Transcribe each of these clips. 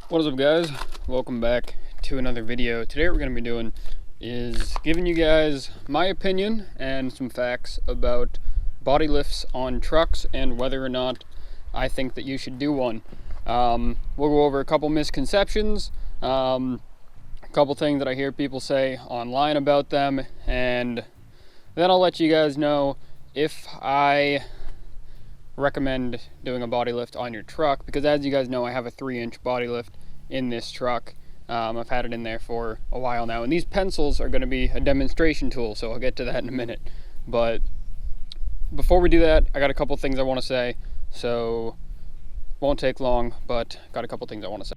What is up, guys? Welcome back to another video. Today what we're going to be doing is giving you guys my opinion and some facts about body lifts on trucks and whether or not I think that you should do one. We'll go over a couple misconceptions, a couple things that I hear people say online about them, and then I'll let you guys know if I recommend doing a body lift on your truck, because as you guys know, I have a 3-inch body lift in this truck. I've had it in there for a while now, and these pencils are going to be a demonstration tool, so I'll get to that in a minute. But before we do that, I got a couple things I want to say, so won't take long, but got a couple things I want to say.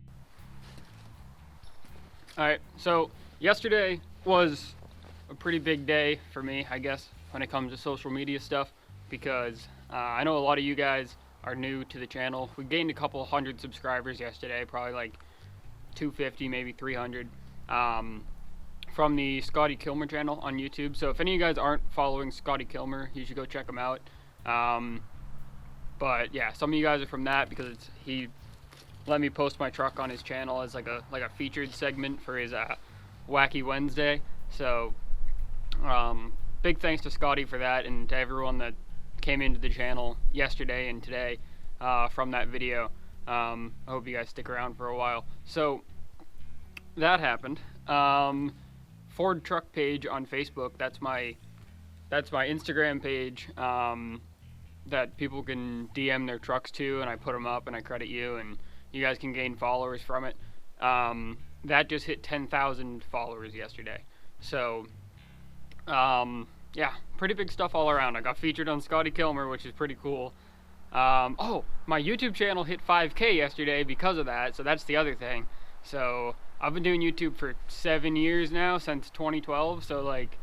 Alright, so yesterday was a pretty big day for me, I guess, when it comes to social media stuff, because I know a lot of you guys are new to the channel. We gained a couple hundred subscribers yesterday, probably like 250, maybe 300, from the Scotty Kilmer channel on YouTube. So if any of you guys aren't following Scotty Kilmer, you should go check him out. But yeah, some of you guys are from that because he let me post my truck on his channel as like a featured segment for his Wacky Wednesday. So big thanks to Scotty for that, and to everyone that came into the channel yesterday and today from that video. I hope you guys stick around for a while. So that happened. Ford Truck page on Facebook, that's my Instagram page that people can DM their trucks to, and I put them up and I credit you, and you guys can gain followers from it. That just hit 10,000 followers yesterday. So yeah, pretty big stuff all around. I got featured on Scotty Kilmer, which is pretty cool. Oh, my YouTube channel hit 5K yesterday because of that, so that's the other thing. So I've been doing YouTube for 7 years now, since 2012, so like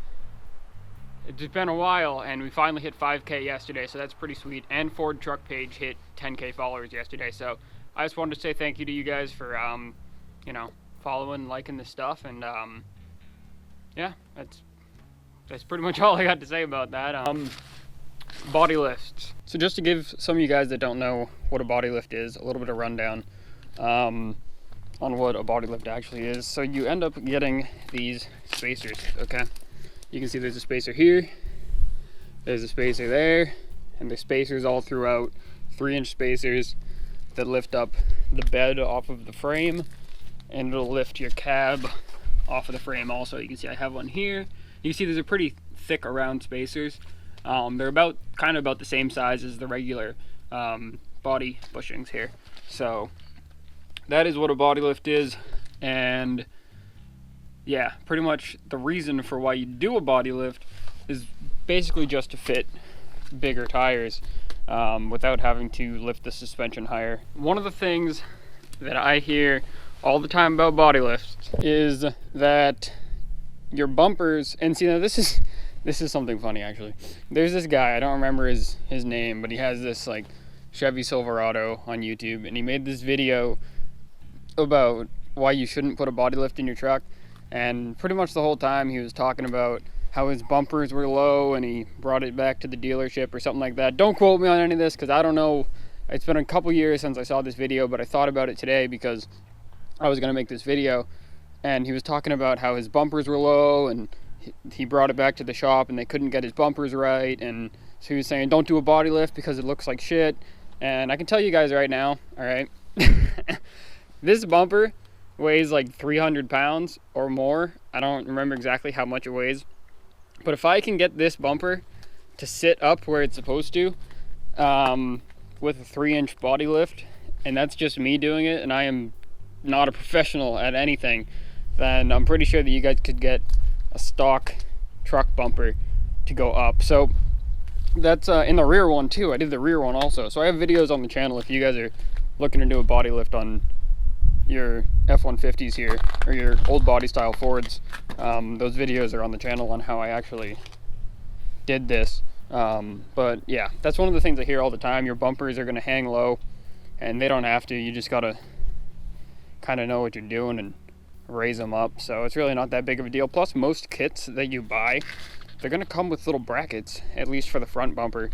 it's been a while, and we finally hit 5K yesterday, so that's pretty sweet. And Ford Truck page hit 10K followers yesterday, so I just wanted to say thank you to you guys for you know, following and liking this stuff, and yeah, that's pretty much all I got to say about that. Body lifts. So just to give some of you guys that don't know what a body lift is, a little bit of rundown on what a body lift actually is. So you end up getting these spacers, okay? You can see there's a spacer here, there's a spacer there, and there's spacers all throughout, 3-inch spacers that lift up the bed off of the frame, and it'll lift your cab off of the frame also. You can see I have one here. You see there's a pretty thick round spacers. They're kind of about the same size as the regular body bushings here. So that is what a body lift is, and yeah, pretty much the reason for why you do a body lift is basically just to fit bigger tires without having to lift the suspension higher. One of the things that I hear all the time about body lifts is that your bumpers, and see, now this is something funny actually. There's this guy, I don't remember his name, but he has this like Chevy Silverado on YouTube, and he made this video about why you shouldn't put a body lift in your truck, and pretty much the whole time he was talking about how his bumpers were low and he brought it back to the dealership or something like that. Don't quote me on any of this because I don't know. It's been a couple years since I saw this video, but I thought about it today because I was going to make this video, and he was talking about how his bumpers were low, and he brought it back to the shop and they couldn't get his bumpers right, and so he was saying don't do a body lift because it looks like shit. And I can tell you guys right now, alright, this bumper weighs like 300 pounds or more. I don't remember exactly how much it weighs, but if I can get this bumper to sit up where it's supposed to with a 3-inch body lift, and that's just me doing it, and I am not a professional at anything, then I'm pretty sure that you guys could get a stock truck bumper to go up. So that's in the rear one too. I did the rear one also, so I have videos on the channel if you guys are looking to do a body lift on your F-150s here, or your old body style Fords. Those videos are on the channel on how I actually did this. But yeah, that's one of the things I hear all the time. Your bumpers are going to hang low, and they don't have to. You just gotta kind of know what you're doing and raise them up. So it's really not that big of a deal. Plus, most kits that you buy, they're going to come with little brackets, at least for the front bumper,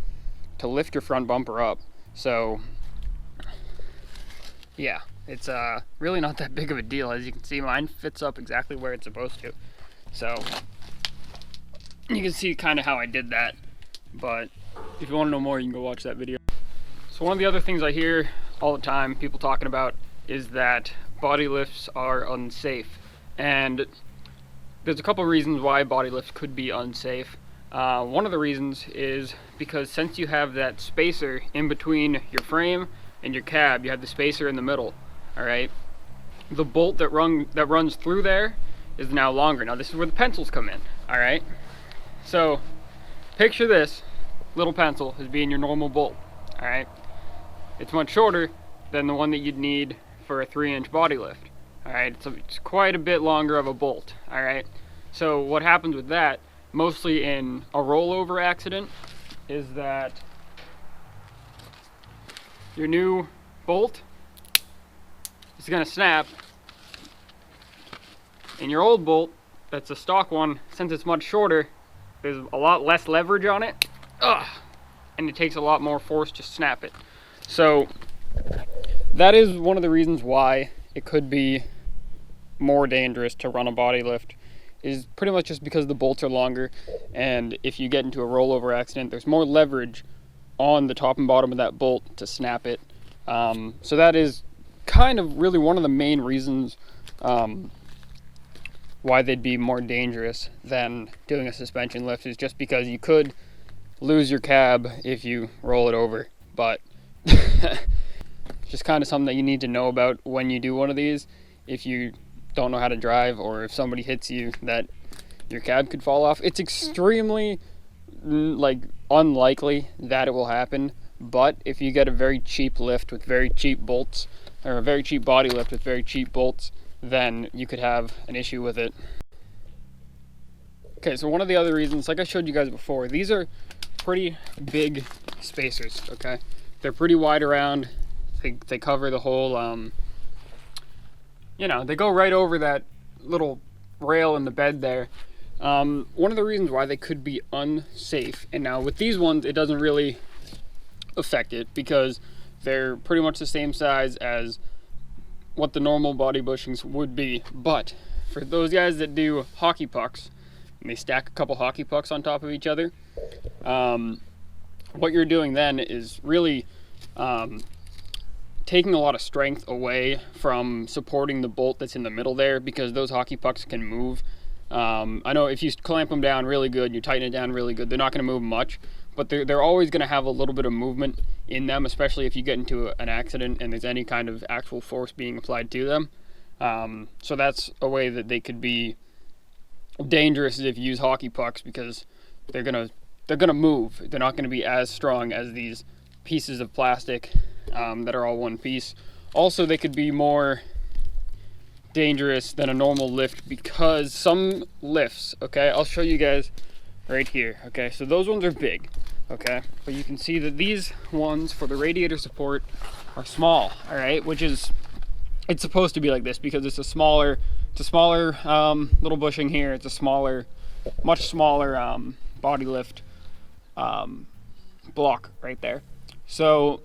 to lift your front bumper up. So yeah, It's really not that big of a deal. As you can see, mine fits up exactly where it's supposed to. So you can see kind of how I did that. But if you want to know more, you can go watch that video. So one of the other things I hear all the time, people talking about, is that body lifts are unsafe. And there's a couple reasons why body lifts could be unsafe. One of the reasons is because since you have that spacer in between your frame and your cab, you have the spacer in the middle, all right? The bolt that runs through there is now longer. Now this is where the pencils come in, all right? So picture this little pencil as being your normal bolt, all right? It's much shorter than the one that you'd need for a 3-inch body lift, all right? It's quite a bit longer of a bolt, all right? So what happens with that, mostly in a rollover accident, is that your new bolt is going to snap, and your old bolt, that's a stock one, since it's much shorter, there's a lot less leverage on it, and it takes a lot more force to snap it. So that is one of the reasons why it could be more dangerous to run a body lift, is pretty much just because the bolts are longer, and if you get into a rollover accident, there's more leverage on the top and bottom of that bolt to snap it. So that is kind of really one of the main reasons why they'd be more dangerous than doing a suspension lift, is just because you could lose your cab if you roll it over. But just kind of something that you need to know about when you do one of these. If you don't know how to drive, or if somebody hits you, that your cab could fall off. It's extremely unlikely that it will happen, but if you get a very cheap lift with very cheap bolts, or a very cheap body lift with very cheap bolts, then you could have an issue with it. Okay, so one of the other reasons, like I showed you guys before, these are pretty big spacers, okay? They're pretty wide around. They cover the whole, they go right over that little rail in the bed there. One of the reasons why they could be unsafe, and now with these ones, it doesn't really affect it because they're pretty much the same size as what the normal body bushings would be. But for those guys that do hockey pucks, and they stack a couple hockey pucks on top of each other, what you're doing then is really taking a lot of strength away from supporting the bolt that's in the middle there, because those hockey pucks can move. I know if you clamp them down really good, you tighten it down really good, they're not going to move much, but they're always going to have a little bit of movement in them, especially if you get into an accident and there's any kind of actual force being applied to them. So that's a way that they could be dangerous, if you use hockey pucks, because they're gonna move. They're not going to be as strong as these pieces of plastic that are all one piece. Also, they could be more dangerous than a normal lift, because some lifts, okay, I'll show you guys right here, okay, so those ones are big, okay, but you can see that these ones for the radiator support are small, all right, which is, it's supposed to be like this because it's a smaller little bushing here. It's a much smaller body lift block right there. So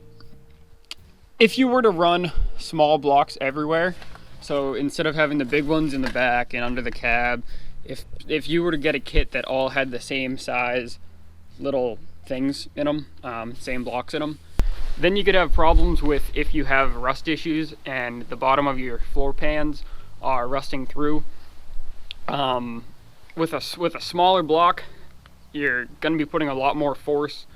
if you were to run small blocks everywhere, so instead of having the big ones in the back and under the cab, if you were to get a kit that all had the same size little things in them, same blocks in them, then you could have problems with, if you have rust issues and the bottom of your floor pans are rusting through. With a smaller block, you're going to be putting a lot more force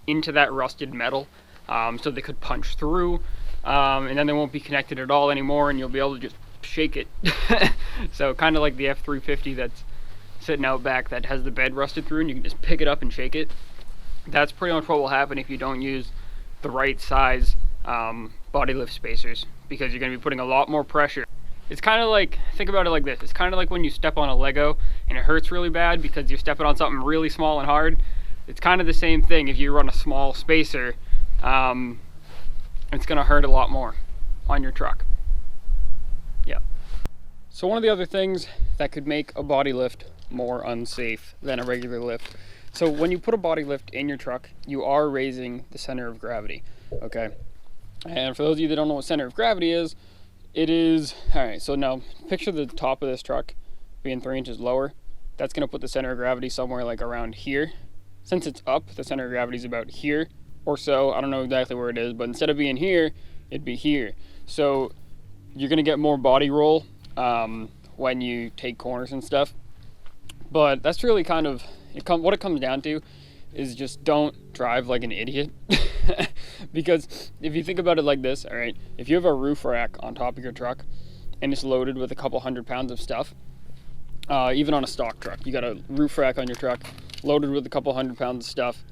into that rusted metal, so they could punch through, and then they won't be connected at all anymore, and you'll be able to just shake it. So kind of like the F350 that's sitting out back that has the bed rusted through, and you can just pick it up and shake it. That's pretty much what will happen if you don't use the right size body lift spacers, because you're going to be putting a lot more pressure. It's kind of like, think about it like this, it's kind of like when you step on a Lego and it hurts really bad because you're stepping on something really small and hard. It's kind of the same thing. If you run a small spacer, it's going to hurt a lot more on your truck. Yeah. So one of the other things that could make a body lift more unsafe than a regular lift, so when you put a body lift in your truck, you are raising the center of gravity, okay? And for those of you that don't know what center of gravity is, it is, alright, so now picture the top of this truck being 3 inches lower. That's going to put the center of gravity somewhere like around here. Since it's up, the center of gravity is about here or so. I don't know exactly where it is, but instead of being here, it'd be here. So you're going to get more body roll when you take corners and stuff. But that's really kind of, what it comes down to is just don't drive like an idiot. Because if you think about it like this, all right, if you have a roof rack on top of your truck and it's loaded with a couple 100 pounds of stuff, even on a stock truck, you got a roof rack on your truck loaded with a couple 100 pounds of stuff,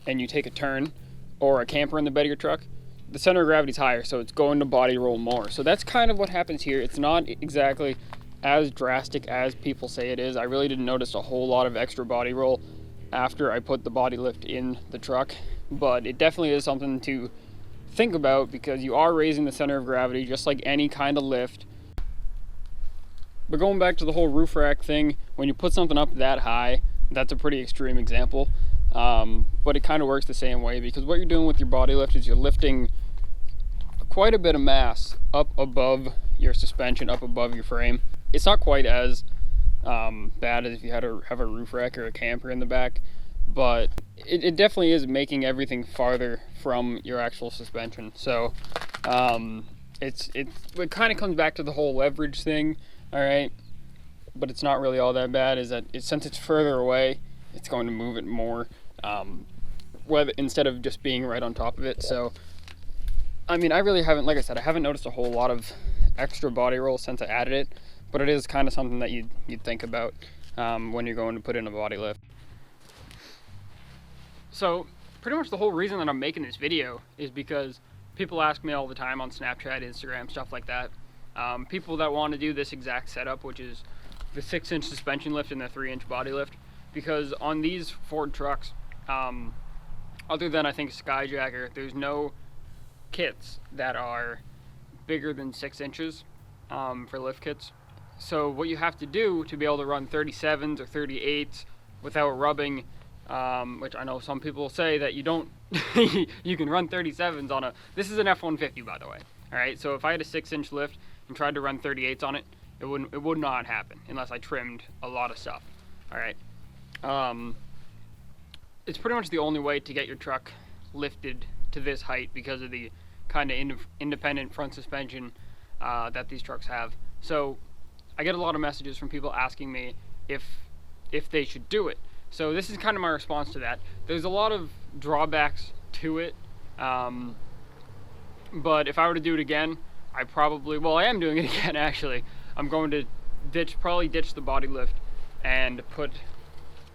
and you take a turn or a camper in the bed of your truck, the center of gravity is higher, so it's going to body roll more. So that's kind of what happens here. It's not exactly as drastic as people say it is. I really didn't notice a whole lot of extra body roll after I put the body lift in the truck, but it definitely is something to think about because you are raising the center of gravity just like any kind of lift. But going back to the whole roof rack thing, when you put something up that high, that's a pretty extreme example, but it kind of works the same way because what you're doing with your body lift is you're lifting quite a bit of mass up above your suspension, up above your frame. It's not quite as bad as if you had to have a roof rack or a camper in the back, but it definitely is making everything farther from your actual suspension. So it kind of comes back to the whole leverage thing, all right, but it's not really all that bad. Is that since it's further away, it's going to move it more, whether instead of just being right on top of it. So I mean, I really haven't, like I said, I haven't noticed a whole lot of extra body roll since I added it, but it is kind of something that you'd think about when you're going to put in a body lift. So pretty much the whole reason that I'm making this video is because people ask me all the time on Snapchat, Instagram, stuff like that. People that want to do this exact setup, which is the 6-inch suspension lift and the 3-inch body lift, because on these Ford trucks, other than I think Skyjacker, there's no kits that are bigger than 6 inches for lift kits. So what you have to do to be able to run 37s or 38s without rubbing, which I know some people say that you don't, you can run 37s on this is an F-150 by the way. All right, so if I had a 6-inch lift and tried to run 38s on it, it would not happen unless I trimmed a lot of stuff. All right, it's pretty much the only way to get your truck lifted to this height because of the kind of independent front suspension that these trucks have. So I get a lot of messages from people asking me if they should do it. So this is kind of my response to that. There's a lot of drawbacks to it, but if I were to do it again, I am doing it again actually. I'm going to probably ditch the body lift and put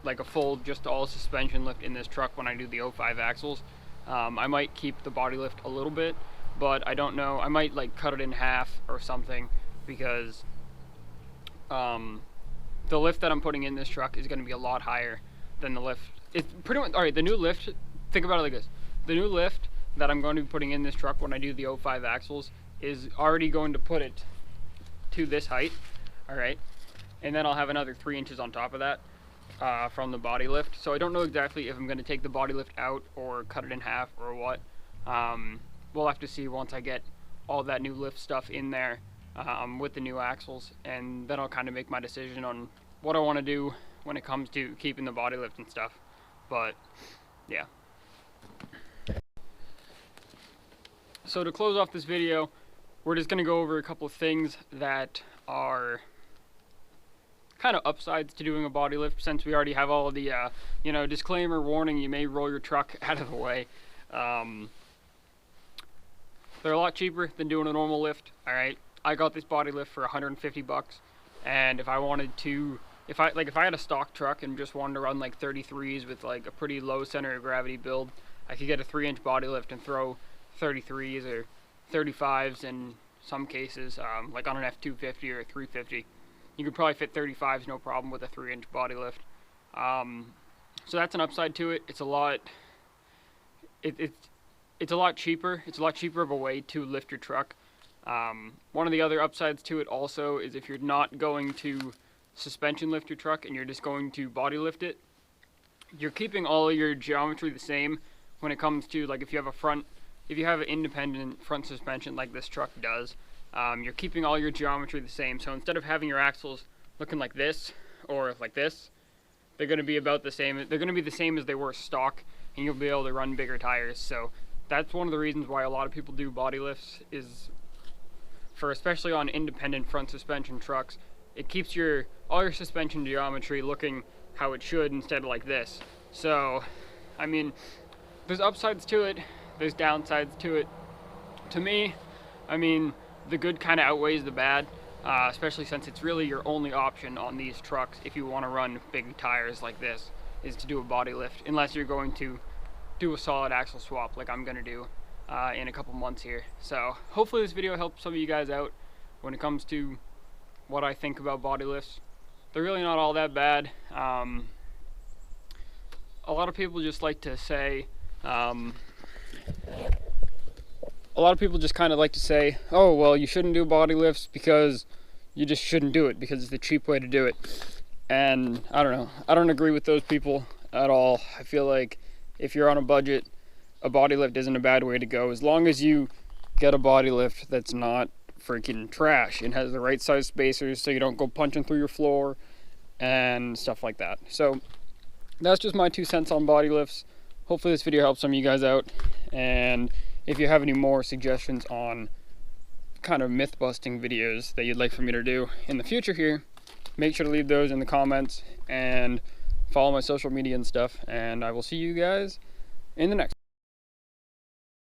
like a full just all suspension lift in this truck when I do the 05 axles. I might keep the body lift a little bit, but I don't know. I might like cut it in half or something because the lift that I'm putting in this truck is going to be a lot higher than the lift. It's pretty much, all right, the new lift, think about it like this. The new lift that I'm going to be putting in this truck when I do the 05 axles is already going to put it to this height, all right? And then I'll have another 3 inches on top of that from the body lift. So I don't know exactly if I'm going to take the body lift out or cut it in half or what. We'll have to see once I get all that new lift stuff in there with the new axles, and then I'll kind of make my decision on what I want to do when it comes to keeping the body lift and stuff. But yeah. So to close off this video, we're just going to go over a couple of things that are kind of upsides to doing a body lift, since we already have all of the disclaimer, warning, you may roll your truck out of the way. They're a lot cheaper than doing a normal lift. All right, I got this body lift for $150, and if I wanted to, if I had a stock truck and just wanted to run like 33s with like a pretty low center of gravity build, I could get a 3-inch body lift and throw 33s or 35s in some cases, like on an F250 or a 350. You could probably fit 35s no problem with a 3-inch body lift. So that's an upside to it. It's a lot. It's a lot cheaper. It's a lot cheaper of a way to lift your truck. One of the other upsides to it also is if you're not going to suspension lift your truck and you're just going to body lift it, you're keeping all of your geometry the same when it comes to, like, if you have a front if you have an independent front suspension like this truck does, you're keeping all your geometry the same. So instead of having your axles looking like this or like this, they're going to be about the same. They're going to be the same as they were stock, and you'll be able to run bigger tires. So that's one of the reasons why a lot of people do body lifts, is for, especially on independent front suspension trucks, it keeps all your suspension geometry looking how it should instead of like this. So, I mean, there's upsides to it, there's downsides to it. To me, I mean, the good kind of outweighs the bad, especially since it's really your only option on these trucks if you want to run big tires like this, is to do a body lift, unless you're going to do a solid axle swap like I'm going to do in a couple months here. So hopefully this video helps some of you guys out when it comes to what I think about body lifts. They're really not all that bad. A lot of people just like to say, a lot of people just kind of like to say, oh, well, you shouldn't do body lifts because you just shouldn't do it because it's the cheap way to do it. And I don't know. I don't agree with those people at all. I feel like if you're on a budget, a body lift isn't a bad way to go, as long as you get a body lift that's not freaking trash and has the right size spacers so you don't go punching through your floor and stuff like that. So that's just my 2 cents on body lifts. Hopefully this video helps some of you guys out, and if you have any more suggestions on kind of myth busting videos that you'd like for me to do in the future here, make sure to leave those in the comments and follow my social media and stuff, and I will see you guys in the next